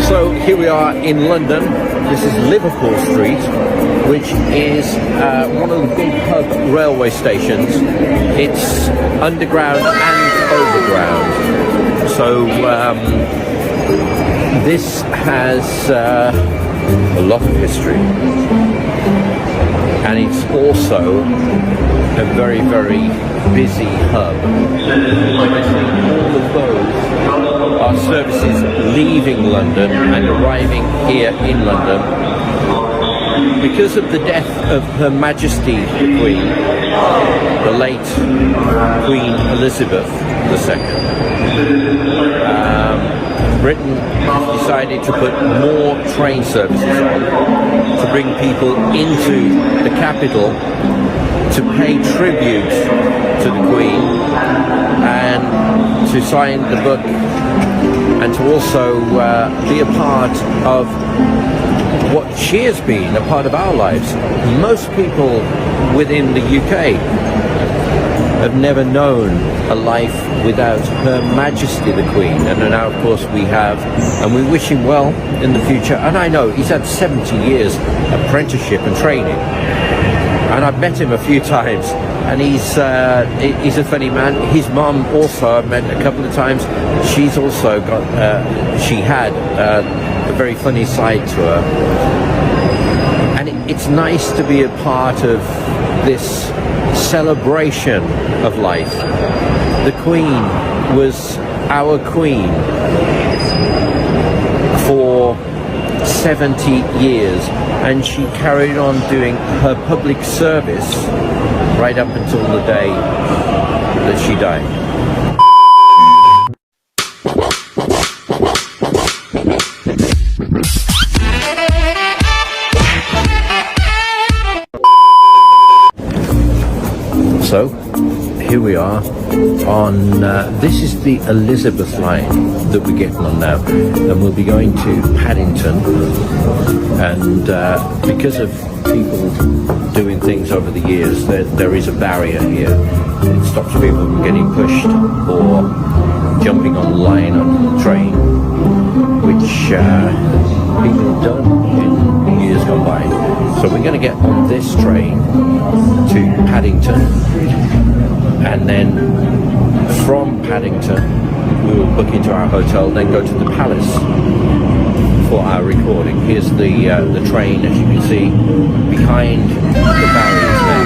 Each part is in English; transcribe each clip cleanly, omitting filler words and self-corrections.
So here we are in London. This is Liverpool Street, which is one of the big hub railway stations. It's underground and overground. So this has a lot of history, and it's also a very, very busy hub. All of those are services leaving London and arriving here in London. Because of the death of Her Majesty the Queen, the late Queen Elizabeth II, Britain decided to put more train services on to bring people into the capital to pay tribute to the Queen and to sign the book and to also be a part of what she has been, a part of our lives. Most people within the UK have never known a life without Her Majesty the Queen, and now of course we have, and we wish him well in the future. And I know he's had 70 years apprenticeship and training, and I've met him a few times, and he's a funny man. His mum also I've met a couple of times. She's also got she had a very funny side to her, and it's nice to be a part of this celebration of life. The Queen was our Queen for 70 years, and she carried on doing her public service right up until the day that she died. So here we are on this is the Elizabeth line that we're getting on now, and we'll be going to Paddington, and because of people doing things over the years, there is a barrier here. It stops people from getting pushed or jumping on the line on the train, which people have done in years gone by. So we're going to get on this train to Paddington, and then from Paddington we will book into our hotel, then go to the Palace for our recording. Here's the train, as you can see, behind the barriers there.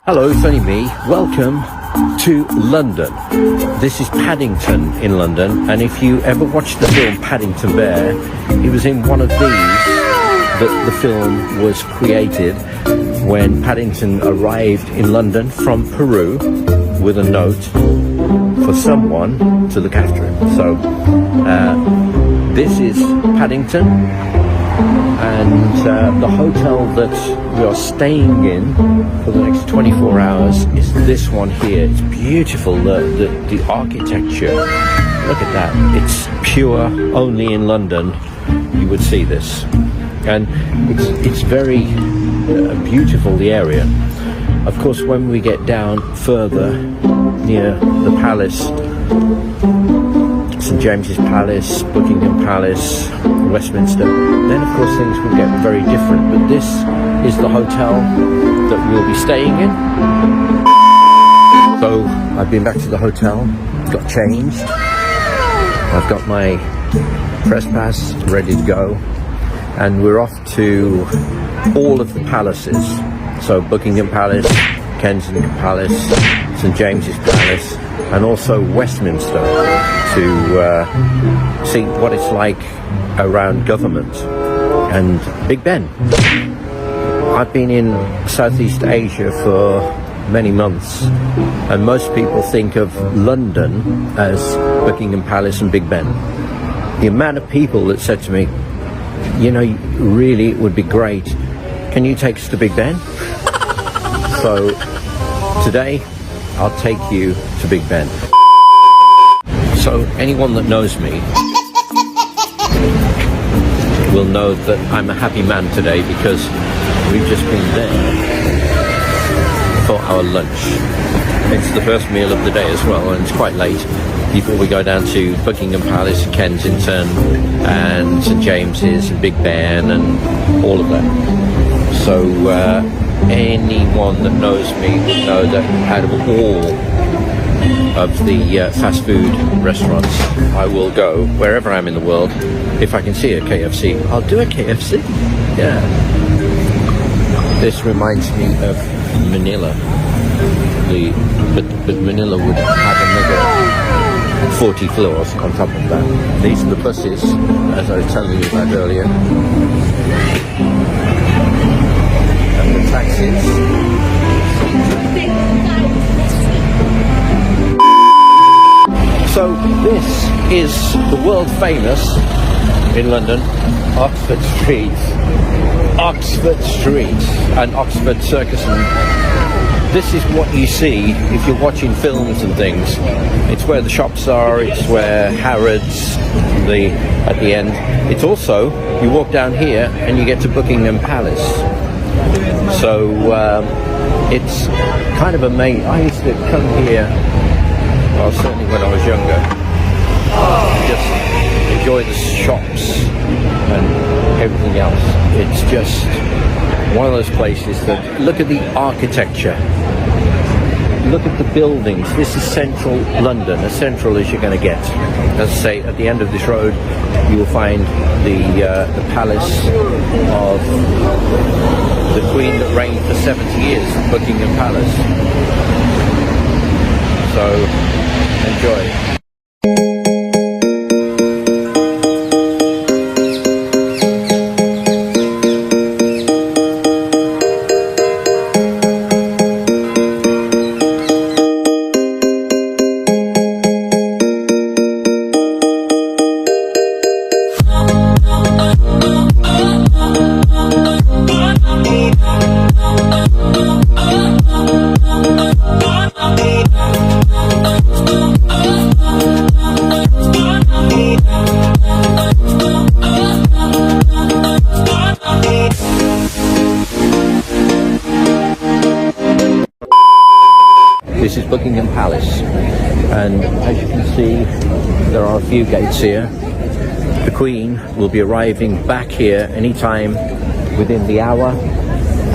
Hello, it's only me. Welcome to London. This is Paddington in London, and if you ever watched the film Paddington Bear, he was in one of these that the film was created when Paddington arrived in London from Peru with a note for someone to look after him. So this is Paddington, and the hotel that we are staying in for the next 24 hours is this one here. It's beautiful, the architecture. Look at that. It's pure. Only in London you would see this, and it's very beautiful, the area. Of course, when we get down further near the palace, St James's Palace, Buckingham Palace, Westminster, then of course things will get very different. But this is the hotel that we'll be staying in. So I've been back to the hotel, got changed, I've got my press pass ready to go, and we're off to all of the palaces. So Buckingham Palace, Kensington Palace, St James's Palace, and also Westminster, to see what it's like around government, and Big Ben. I've been in Southeast Asia for many months, and most people think of London as Buckingham Palace and Big Ben. The amount of people that said to me, you know, really it would be great, can you take us to Big Ben? So today I'll take you to Big Ben. So anyone that knows me will know that I'm a happy man today, because we've just been there for our lunch. It's the first meal of the day as well, and it's quite late before we go down to Buckingham Palace, Kensington and St James's and Big Ben and all of that. So anyone that knows me will know that out of all of the fast food restaurants, I will go wherever I'm in the world. If I can see a KFC, I'll do a KFC. Yeah. This reminds me of Manila. But Manila would have another 40 floors on top of that. These are the buses, as I was telling you about earlier. And the taxis. So this is the world famous, in London, Oxford Street. Oxford Street and Oxford Circus. And this is what you see if you're watching films and things. It's where the shops are, it's where Harrods, at the end. It's also, you walk down here and you get to Buckingham Palace. So it's kind of amazing. I used to come here, well, certainly when I was younger, just enjoy the shops and everything else. It's just one of those places that, look at the architecture, look at the buildings. This is central London, as central as you're going to get. As I say, at the end of this road you will find the palace of the Queen that reigned for 70 years, Buckingham Palace. So enjoy. This is Buckingham Palace, and as you can see, there are a few gates here. The Queen will be arriving back here anytime within the hour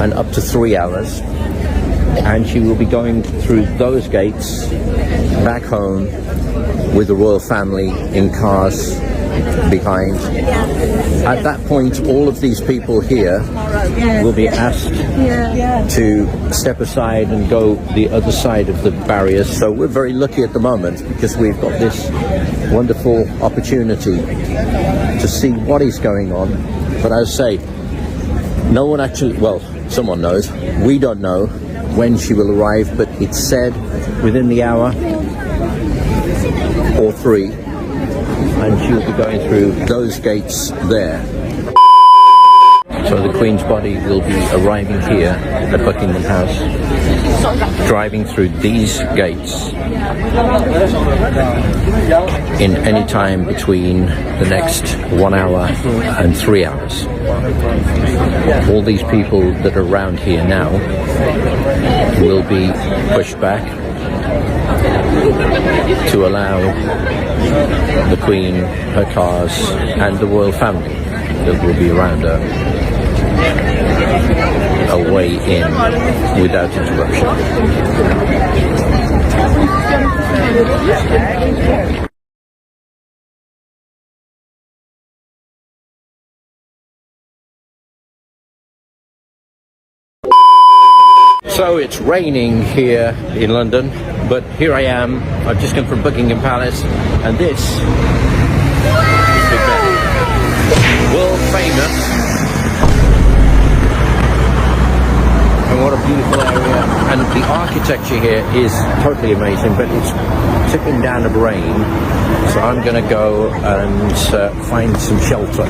and up to 3 hours, and she will be going through those gates back home with the royal family in cars behind. At that point, all of these people here will be asked to step aside and go the other side of the barriers. So we're very lucky at the moment, because we've got this wonderful opportunity to see what is going on. But as I say, no one actually, well, someone knows. We don't know when she will arrive, but it's said within the hour or 3. And she'll be going through those gates there. So the Queen's body will be arriving here at Buckingham House, driving through these gates in any time between the next 1 hour and 3 hours. All these people that are around here now will be pushed back to allow the Queen, her cars, and the royal family that will be around her a way in without interruption. So it's raining here in London, but here I am. I've just come from Buckingham Palace, and this is Big Ben, world famous And what a beautiful area. And the architecture here is totally amazing, but it's tipping down with rain. So I'm going to go and find some shelter.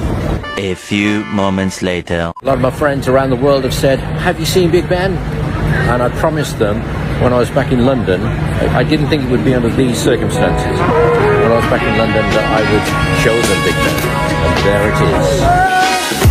A few moments later. A lot of my friends around the world have said, have you seen Big Ben? And I promised them when I was back in London, I didn't think it would be under these circumstances. When I was back in London that I would show them Big Ben. And there it is.